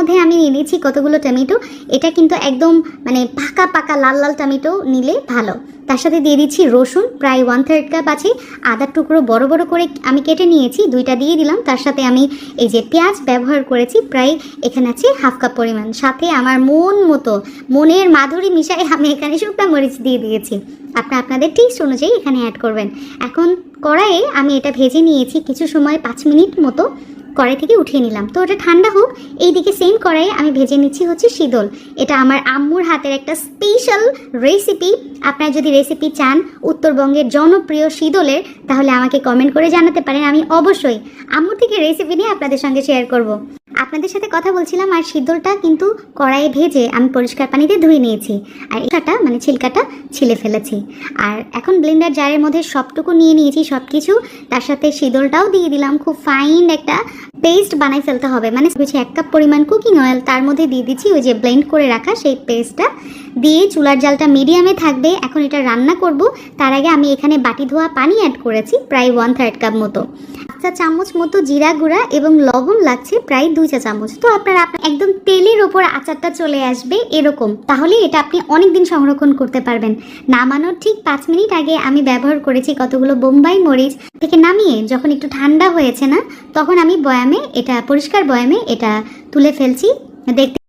মধ্যে আমি নিয়ে নিয়েছি কতগুলো টমেটো। এটা কিন্তু একদম মানে পাকা পাকা লাল লাল টমেটো নিলে ভালো। তার সাথে দিয়ে দিচ্ছি রসুন, প্রায় 1/3 কাপ আছে। আদার টুকরো বড় বড় করে আমি কেটে নিয়েছি, 2টা দিয়ে দিলাম। তার সাথে আমি এই যে পেঁয়াজ ব্যবহার করেছি, প্রায় এখানে আছে 1/2 কাপ পরিমাণ। সাথে আমার মনের মাধুরী মিশাই আমি এখানে শুকনো মরিচ দিয়ে দিয়েছি। আপনাদের টেস্ট অনুযায়ী এখানে অ্যাড করবেন। এখন কড়াইয়ে আমি এটা ভেজে নিয়েছি কিছু সময়, 5 মিনিট মতো কড়াই থেকে উঠিয়ে নিলাম। তো ওটা ঠান্ডা হোক। এইদিকে সেম কড়াইয়ে আমি ভেজে নিচ্ছি হচ্ছে শীতল। এটা আমার আম্মুর হাতের একটা স্পেশাল রেসিপি। আপনারা যদি রেসিপি চান উত্তরবঙ্গের জনপ্রিয় শীতলের, তাহলে আমাকে কমেন্ট করে জানাতে পারেন। আমি অবশ্যই আম্মুর থেকে রেসিপি নিয়ে আপনাদের সঙ্গে শেয়ার করব। আপনাদের সাথে কথা বলছিলাম আর শীতলটা কিন্তু কড়াইয়ে ভেজে আমি পরিষ্কার পানিতে ধুয়ে নিয়েছি, আর এটাটা মানে ছিলকাটা ছিলে ফেলেছি। আর এখন ব্লেন্ডার জারের মধ্যে সবটুকু নিয়ে নিয়েছি সব কিছু। তার সাথে শীতলটাও দিয়ে দিলাম। খুব ফাইন একটা পেস্ট বানাই ফেলতে হবে। মানে 1 কাপ পরিমাণ কুকিং অয়েল, তার মধ্যে দিয়ে দিচ্ছি ওই যে ব্লেন্ড করে রাখা সেই পেস্টটা দিয়ে। চুলার জালটা মিডিয়ামে থাকবে। এখন এটা রান্না করব। তার আগে আমি এখানে বাটি ধোয়া পানি অ্যাড করেছি প্রায় 1/3 কাপ মতো। 1 চা চামচ মতো জিরা গুঁড়া এবং লবণ লাগছে প্রায় 2 চা চামচ। তো আপনার একদম তেলের ওপর আচারটা চলে আসবে এরকম, তাহলে এটা আপনি অনেক দিন সংরক্ষণ করতে পারবেন। নামানোর ঠিক 5 মিনিট আগে আমি ব্যবহার করেছি কতগুলো বোম্বাই মরিচ। থেকে নামিয়ে যখন একটু ঠান্ডা হয়েছে না, তখন আমি বয়ামে, এটা পরিষ্কার বয়ামে এটা তুলে ফেলছি। দেখতে